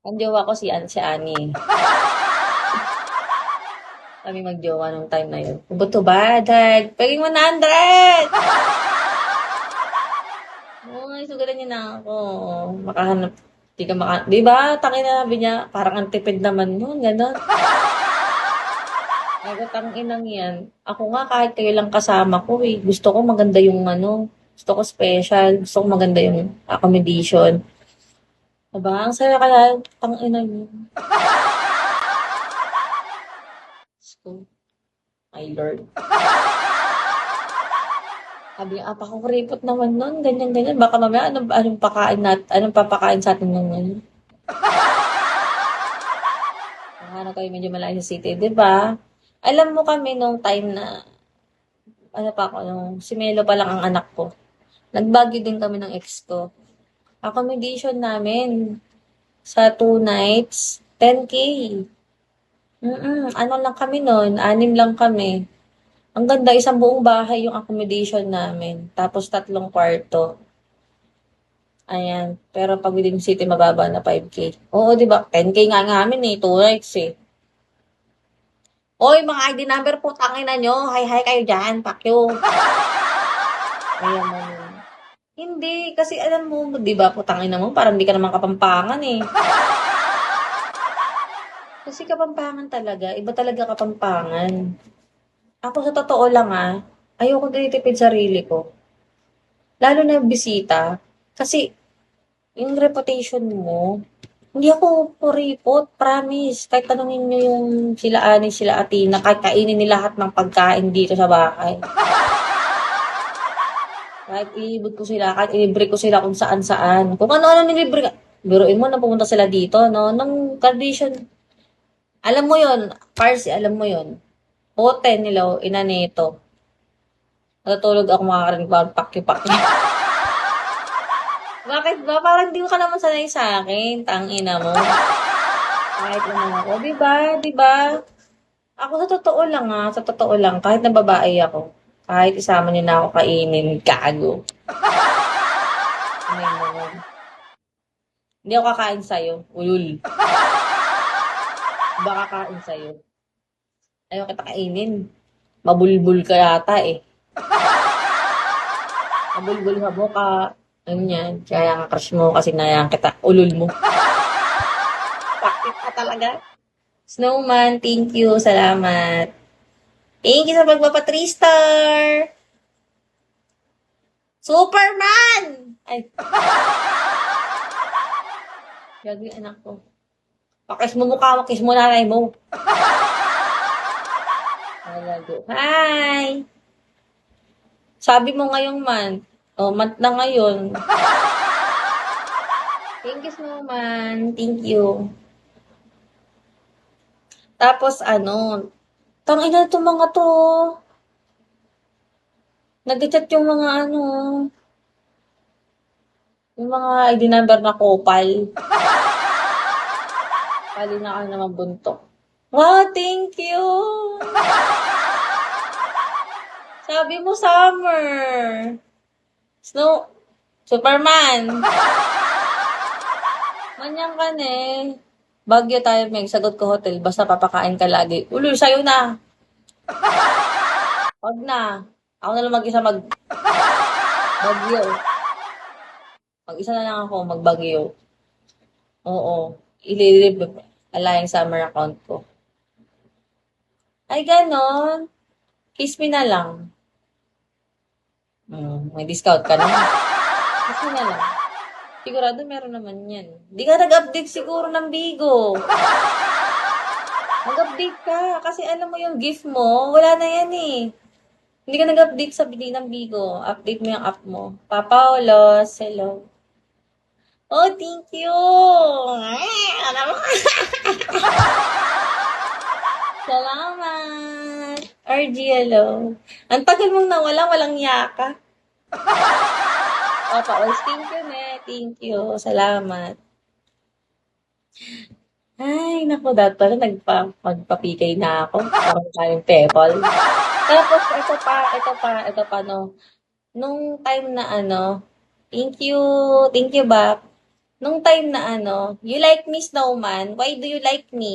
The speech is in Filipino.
Ang jowa ko si Ani. Kami magjowa nung time na yun. Buto ba? Dag, paging 100! Uy, sugalan niyo na ako. Makahanap. Di ka di ba? Tangin na sabi niya, parang ang tipid naman nun, gano'n. Ay, ko, inang yan. Ako nga, kahit kayo lang kasama ko eh. Gusto ko maganda yung ano, gusto ko special, gusto ko maganda yung accommodation. Aba, ang saya kaya, ina niyo. So, my lord. Sabi niya, kuripot naman nun, ganyan-ganyan. Baka mamaya, anong papakain sa atin ng ngayon? Hanap kayo medyo malayo sa city, di ba? Alam mo kami nung time na, ano pa ako, nung si Melo pa lang ang anak ko. Nagbagyo din kami ng ex ko. Accommodation namin sa 2 nights, 10K. Ano lang kami nun, 6 lang kami. Ang ganda, isang buong bahay yung accommodation namin. Tapos 3 kwarto. Ayan. Pero pag within city, mababa na 5K. Oo, di ba? 10K nga nga amin eh, 2 nights eh. Oy, mga ID number po, tangina nyo. Hi-hi kayo dyan, pakyo. Ayan mo yun. Hindi, kasi alam mo, di ba po, tangina mo, parang di ka naman kapampangan eh. Kasi kapampangan talaga, iba talaga kapampangan. Ako sa totoo lang ayoko tinitipid sarili ko. Lalo na yung bisita. Kasi yung reputation mo, hindi ako puripot, promise. Kahit tanungin nyo yung sila Ani, sila Atina, kahit kainin nila lahat ng pagkain dito sa bahay. Kahit ilibot ko sila, kahit ilibre ko sila kung saan-saan. Kung ano-ano nilibre ka. Biruin mo na pumunta sila dito, no? Nung condition, alam mo yon, Parsi, alam mo yon. Hotel nila, ina nito. Natutulog ako makakarinig ba, pakyo-pakyo. Bakit ba? Parang di ka naman sanay sa akin, tangina mo. Kahit naman ako, di ba? Di ba? Ako sa totoo lang sa totoo lang, kahit na babae ako, kahit isama niyo na ako kainin, gago. Ano yun? Hindi ako kakain sa'yo, ulul. Ba kakain sa'yo? Ayaw kita kainin. Mabulbul ka yata eh. Mabulbul ka mo ka. Ano yan? Kaya nga crush mo kasi nayang kita. Ulul mo. Bakit ka talaga? Snowman, thank you. Salamat. Thank you sa pagpapa 3 star. Superman! Ay, gagawin anak ko. Pakis mo mukha mo, kiss mo nanay mo. Malago. Hi! Sabi mo ngayong month. Oh, month na ngayon. Thank you, Snowman. Thank you. Tapos tangina itong mga to. Nag-chat yung mga yung mga ID number na kopal. Pali na ka naman buntok. Wow, thank you! Sabi mo, summer. Snow, Superman. Manyang ka na eh. Bagyo tayo, Meg. Sagot ko hotel. Basta papakain ka lagi. Ulo, sa'yo na. Wag na. Ako na lang mag-isa Bagyo. Mag-isa na lang ako magbagyo. Oo. Ililib ala yung summer account ko. Ay, ganon. Kiss me na lang. May discount ka na. Kiss me na lang. Sigurado meron naman yan. Di ka nag-update siguro ng Bigo. Mag-update ka. Kasi alam mo yung gift mo, wala na yan eh. Hindi ka nag-update sa ng Bigo. Update mo yung app mo. Papa Olos, hello. Oh, thank you! Ano mo? Salamat! RG, hello. Ang tagal mong nawala, walang yaka. Papa Olos, thank you, ne. Thank you. Salamat. Ay, naku, dapat pala magpapikay na ako. Parang tayong pebble. Tapos, ito pa, no. Nung time na thank you ba? Nung time na ano, "You like me, snowman? Why do you like me?"